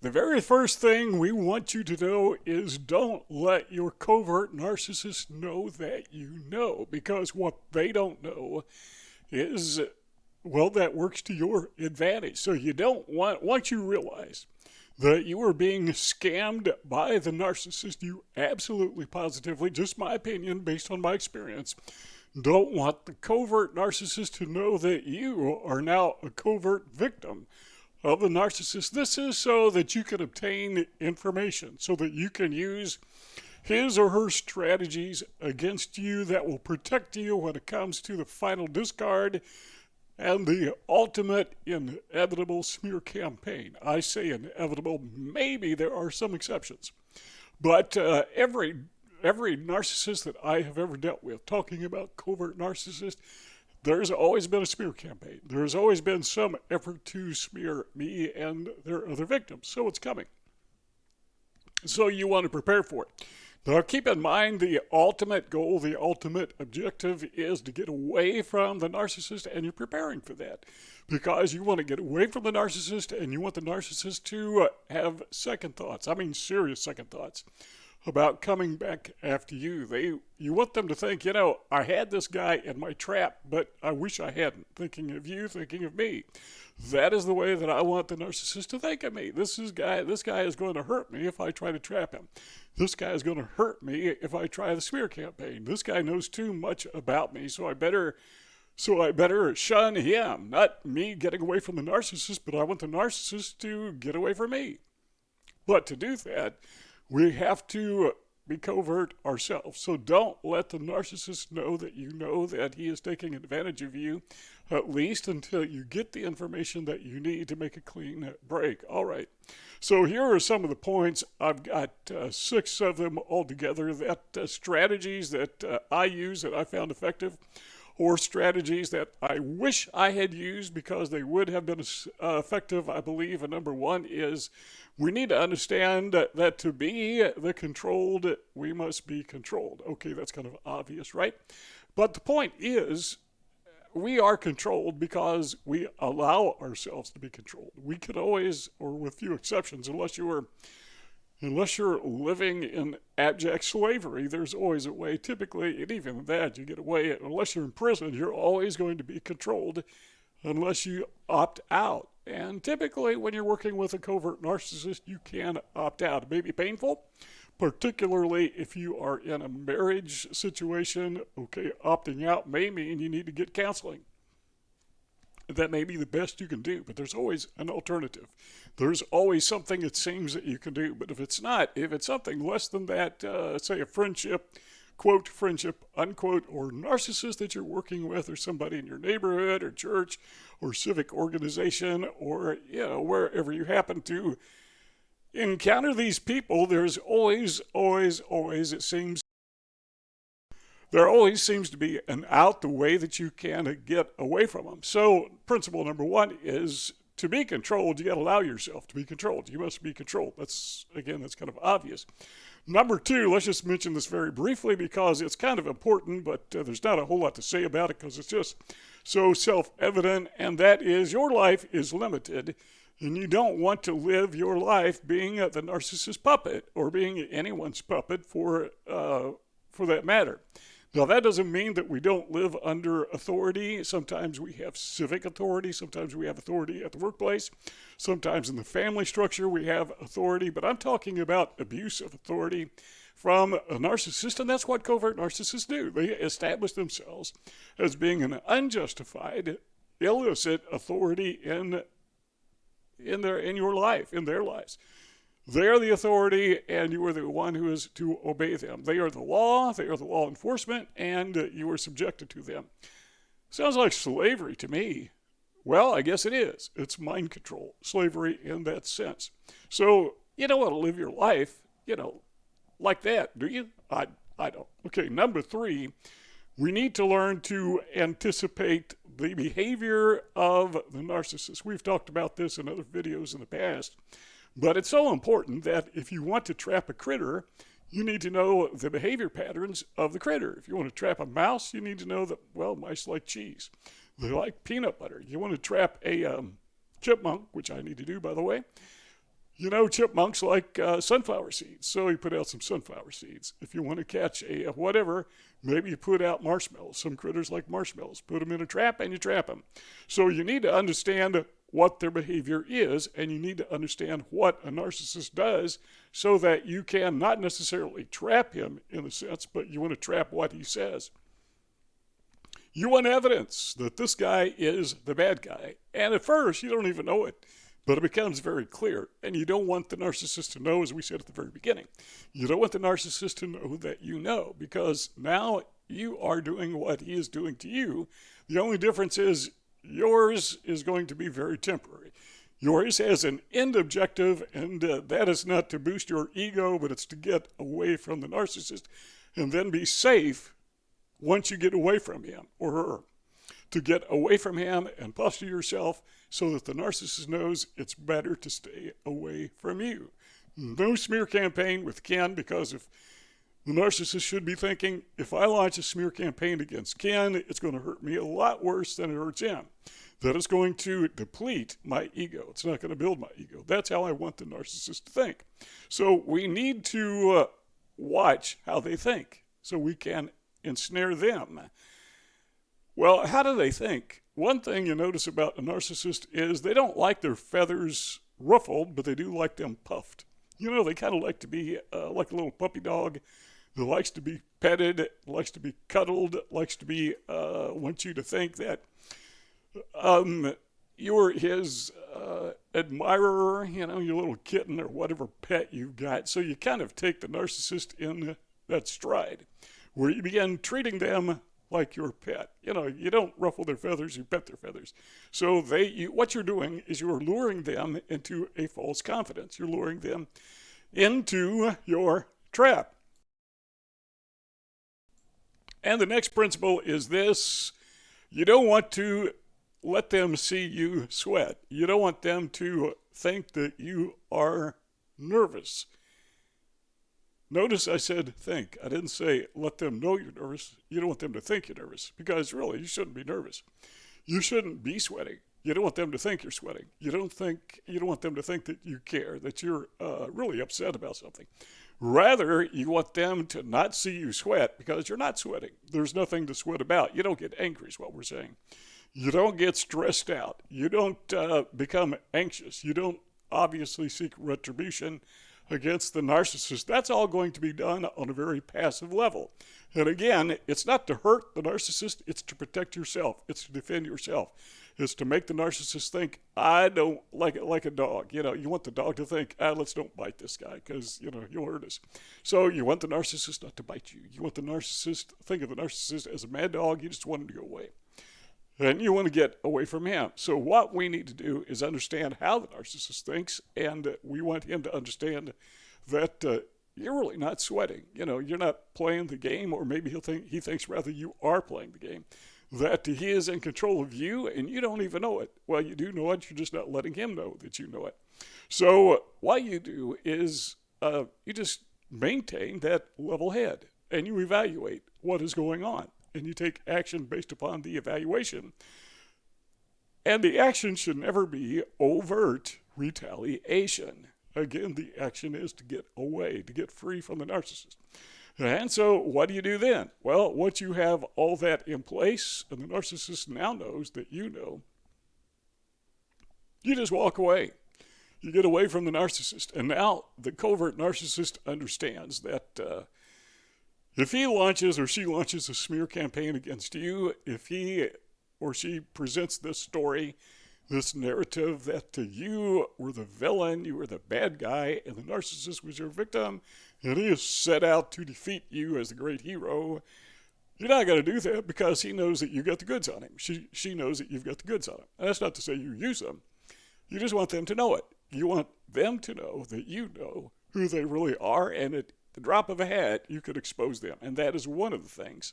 The very first thing we want you to know is don't let your covert narcissist know that you know, because what they don't know is, well, that works to your advantage. So you don't want, once you realize that you are being scammed by the narcissist, you absolutely positively, just my opinion based on my experience, don't want the covert narcissist to know that you are now a covert victim of the narcissist. This is so that you can obtain information, so that you can use his or her strategies against you that will protect you when it comes to the final discard and the ultimate inevitable smear campaign. I say inevitable, maybe there are some exceptions. But every narcissist that I have ever dealt with, talking about covert narcissist, there's always been a smear campaign. There's always been some effort to smear me and their other victims. So it's coming. So you want to prepare for it. Now keep in mind the ultimate goal, the ultimate objective is to get away from the narcissist, and you're preparing for that because you want to get away from the narcissist and you want the narcissist to have second thoughts. I mean serious second thoughts about coming back after you. You want them to think, I had this guy in my trap, but I wish I hadn't. Thinking of you, thinking of me. That is the way that I want the narcissist to think of me. This guy is going to hurt me if I try to trap him. This guy is going to hurt me if I try the smear campaign. This guy knows too much about me, so I better shun him. Not me getting away from the narcissist, but I want the narcissist to get away from me. But to do that, we have to be covert ourselves. So don't let the narcissist know that he is taking advantage of you, at least until you get the information that you need to make a clean break. All right. So here are some of the points. I've got 6 of them altogether, that strategies that I use that I found effective, or strategies that I wish I had used because they would have been effective, I believe. And number 1 is we need to understand that to be the controlled, we must be controlled. Okay, that's kind of obvious, right? But the point is, we are controlled because we allow ourselves to be controlled. We can always, or with few exceptions, unless you're living in abject slavery, there's always a way. Typically, and even that, you get away. Unless you're in prison, you're always going to be controlled unless you opt out. And typically, when you're working with a covert narcissist, you can opt out. It may be painful, particularly if you are in a marriage situation. Okay, opting out may mean you need to get counseling. That may be the best you can do, but there's always an alternative. There's always something it seems that you can do. But if it's something less than that, say a friendship, quote, friendship, unquote, or narcissist that you're working with, or somebody in your neighborhood or church or civic organization, or, wherever you happen to encounter these people, there's always, it seems, there always seems to be an out, the way that you can get away from them. So principle number 1 is to be controlled, you got to allow yourself to be controlled. You must be controlled. That's kind of obvious. Number 2, let's just mention this very briefly because it's kind of important, but there's not a whole lot to say about it because it's just so self-evident, and that is your life is limited, and you don't want to live your life being the narcissist puppet or being anyone's puppet for that matter. Now, that doesn't mean that we don't live under authority. Sometimes we have civic authority. Sometimes we have authority at the workplace. Sometimes in the family structure we have authority. But I'm talking about abuse of authority from a narcissist, and that's what covert narcissists do. They establish themselves as being an unjustified, illicit authority in your life, in their lives. They are the authority, and you are the one who is to obey them. They are the law enforcement, and you are subjected to them. Sounds like slavery to me. Well, I guess it is. It's mind control, slavery in that sense. So you don't want to live your life, like that, do you? I don't. Okay, number 3, we need to learn to anticipate the behavior of the narcissist. We've talked about this in other videos in the past. But it's so important that if you want to trap a critter, you need to know the behavior patterns of the critter. If you want to trap a mouse, you need to know that, mice like cheese. They like peanut butter. You want to trap a chipmunk, which I need to do, by the way. Chipmunks like sunflower seeds, so you put out some sunflower seeds. If you want to catch a whatever, maybe you put out marshmallows. Some critters like marshmallows. Put them in a trap and you trap them. So you need to understand what their behavior is, and you need to understand what a narcissist does so that you can not necessarily trap him in a sense, but you want to trap what he says. You want evidence that this guy is the bad guy. And at first, you don't even know it. But it becomes very clear, and you don't want the narcissist to know, as we said at the very beginning. You don't want the narcissist to know that you know, because now you are doing what he is doing to you. The only difference is yours is going to be very temporary. Yours has an end objective, and that is not to boost your ego, but it's to get away from the narcissist and then be safe once you get away from him or her. To get away from him and posture yourself so that the narcissist knows it's better to stay away from you. No smear campaign with Ken, because if the narcissist should be thinking, if I launch a smear campaign against Ken, it's going to hurt me a lot worse than it hurts him. That is going to deplete my ego. It's not going to build my ego. That's how I want the narcissist to think. So we need to watch how they think so we can ensnare them. Well, how do they think? One thing you notice about a narcissist is they don't like their feathers ruffled, but they do like them puffed. They kind of like to be like a little puppy dog that likes to be petted, likes to be cuddled, likes to be, wants you to think that you're his admirer, your little kitten or whatever pet you've got. So you kind of take the narcissist in that stride, where you begin treating them like your pet. You don't ruffle their feathers, you pet their feathers. So what you're doing is you're luring them into a false confidence. You're luring them into your trap. And the next principle is this: you don't want to let them see you sweat. You don't want them to think that you are nervous. Notice I said think. I didn't say let them know you're nervous. You don't want them to think you're nervous, because really you shouldn't be nervous. You shouldn't be sweating. You don't want them to think you're sweating. You don't want them to think that you care, that you're really upset about something. Rather, you want them to not see you sweat, because you're not sweating. There's nothing to sweat about. You don't get angry is what we're saying. You don't get stressed out. You don't become anxious. You don't obviously seek retribution against the narcissist. That's all going to be done on a very passive level. And again, it's not to hurt the narcissist, it's to protect yourself. It's to defend yourself. It's to make the narcissist think, I don't like it like a dog. You want the dog to think, let's don't bite this guy, because, you'll hurt us. So you want the narcissist not to bite you. You want the narcissist, think of the narcissist as a mad dog. You just want him to go away. And you want to get away from him. So what we need to do is understand how the narcissist thinks, and we want him to understand that you're really not sweating. You're not playing the game, or maybe he thinks rather you are playing the game. That he is in control of you, and you don't even know it. Well, you do know it, you're just not letting him know that you know it. So what you do is you just maintain that level head, and you evaluate what is going on. And you take action based upon the evaluation. And the action should never be overt retaliation. Again, the action is to get away, to get free from the narcissist. And so what do you do then? Well, once you have all that in place, and the narcissist now knows that you know, you just walk away. You get away from the narcissist. And now the covert narcissist understands that if he launches or she launches a smear campaign against you, if he or she presents this story, this narrative that you were the villain, you were the bad guy, and the narcissist was your victim, and he is set out to defeat you as the great hero, you're not going to do that, because he knows that you got the goods on him. She knows that you've got the goods on him. And that's not to say you use them. You just want them to know it. You want them to know that you know who they really are, and at the drop of a hat, you could expose them. And that is one of the things,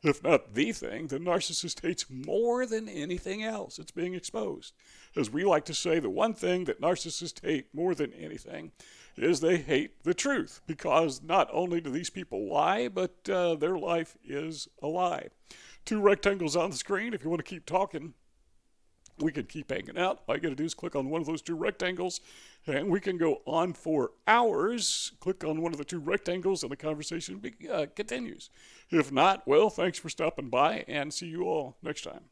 if not the thing, the narcissist hates more than anything else. It's being exposed. As we like to say, the one thing that narcissists hate more than anything is they hate the truth, because not only do these people lie, but their life is a lie. 2 rectangles on the screen if you want to keep talking. We can keep hanging out. All you got to do is click on one of those two rectangles, and we can go on for hours. Click on one of the two rectangles, and the conversation continues. If not, well, thanks for stopping by, and see you all next time.